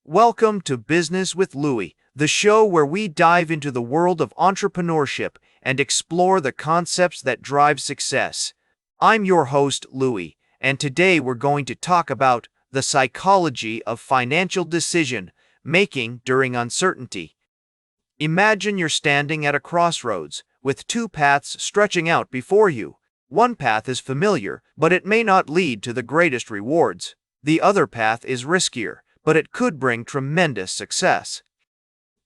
Welcome to Business with Louis, the show where we dive into the world of entrepreneurship and explore the concepts that drive success. I'm your host, Louis, and today we're going to talk about the psychology of financial decision making during uncertainty. Imagine you're standing at a crossroads with two paths stretching out before you. One path is familiar, but it may not lead to the greatest rewards. The other path is riskier, but it could bring tremendous success.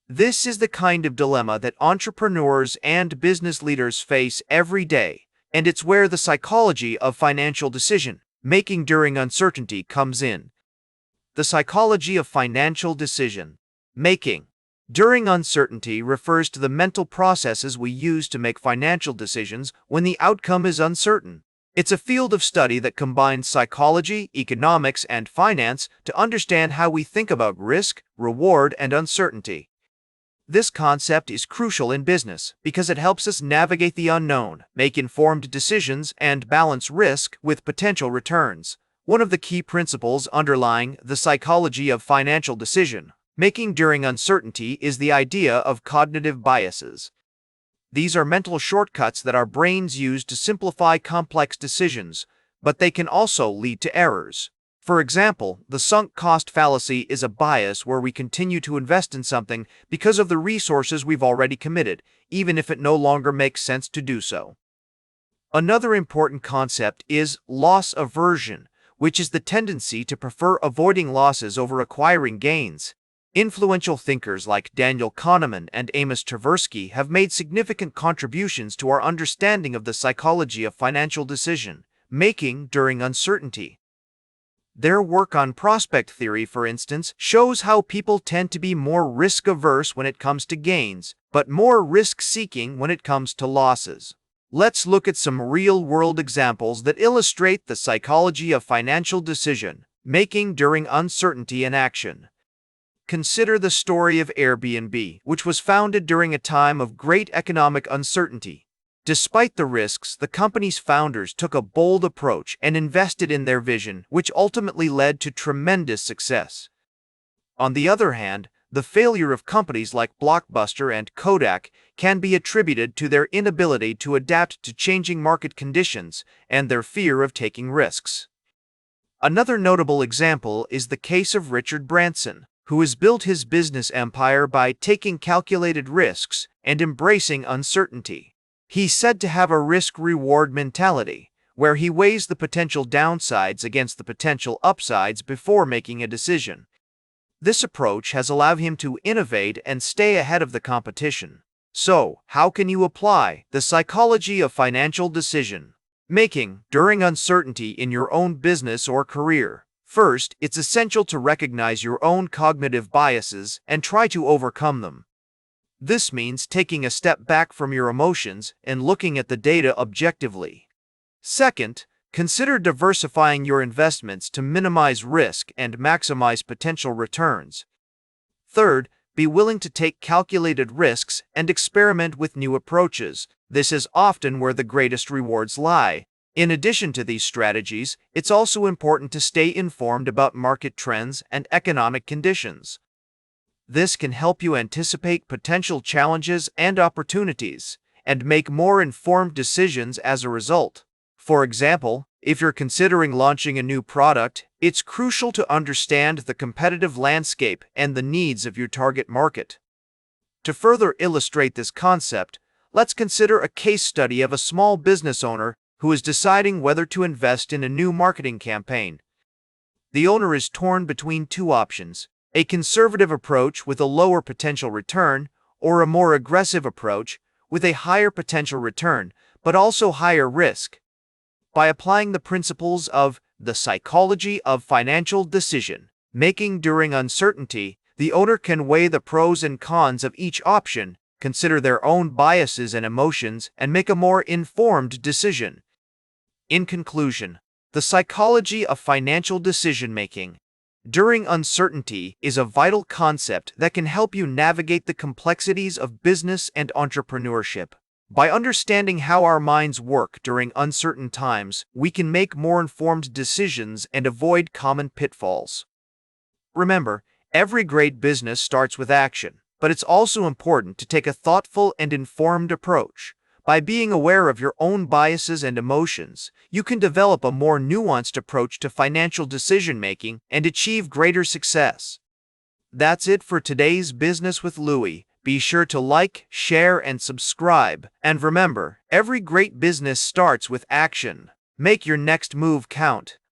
This is the kind of dilemma that entrepreneurs and business leaders face every day, and it's where the psychology of financial decision making during uncertainty comes in. The psychology of financial decision making during uncertainty refers to the mental processes we use to make financial decisions when the outcome is uncertain. It's a field of study that combines psychology, economics, and finance to understand how we think about risk, reward, and uncertainty. This concept is crucial in business because it helps us navigate the unknown, make informed decisions, and balance risk with potential returns. One of the key principles underlying the psychology of financial decision making during uncertainty is the idea of cognitive biases. These are mental shortcuts that our brains use to simplify complex decisions, but they can also lead to errors. For example, the sunk cost fallacy is a bias where we continue to invest in something because of the resources we've already committed, even if it no longer makes sense to do so. Another important concept is loss aversion, which is the tendency to prefer avoiding losses over acquiring gains. Influential thinkers like Daniel Kahneman and Amos Tversky have made significant contributions to our understanding of the psychology of financial decision making during uncertainty. Their work on prospect theory, for instance, shows how people tend to be more risk-averse when it comes to gains, but more risk-seeking when it comes to losses. Let's look at some real-world examples that illustrate the psychology of financial decision making during uncertainty in action. Consider the story of Airbnb, which was founded during a time of great economic uncertainty. Despite the risks, the company's founders took a bold approach and invested in their vision, which ultimately led to tremendous success. On the other hand, the failure of companies like Blockbuster and Kodak can be attributed to their inability to adapt to changing market conditions and their fear of taking risks. Another notable example is the case of Richard Branson, who has built his business empire by taking calculated risks and embracing uncertainty. He's said to have a risk-reward mentality, where he weighs the potential downsides against the potential upsides before making a decision. This approach has allowed him to innovate and stay ahead of the competition. So, how can you apply the psychology of financial decision making during uncertainty in your own business or career? First, it's essential to recognize your own cognitive biases and try to overcome them. This means taking a step back from your emotions and looking at the data objectively. Second, consider diversifying your investments to minimize risk and maximize potential returns. Third, be willing to take calculated risks and experiment with new approaches. This is often where the greatest rewards lie. In addition to these strategies, it's also important to stay informed about market trends and economic conditions. This can help you anticipate potential challenges and opportunities, and make more informed decisions as a result. For example, if you're considering launching a new product, it's crucial to understand the competitive landscape and the needs of your target market. To further illustrate this concept, let's consider a case study of a small business owner who is deciding whether to invest in a new marketing campaign. The owner is torn between two options: a conservative approach with a lower potential return, or a more aggressive approach with a higher potential return, but also higher risk. By applying the principles of the psychology of financial decision making during uncertainty, the owner can weigh the pros and cons of each option, consider their own biases and emotions, and make a more informed decision. In conclusion, the psychology of financial decision-making during uncertainty is a vital concept that can help you navigate the complexities of business and entrepreneurship. By understanding how our minds work during uncertain times, we can make more informed decisions and avoid common pitfalls. Remember, Every great business starts with action, but it's also important to take a thoughtful and informed approach. By being aware of your own biases and emotions, you can develop a more nuanced approach to financial decision-making and achieve greater success. That's it for today's Business with Louis. Be sure to like, share, and subscribe. And remember, every great business starts with action. Make your next move count.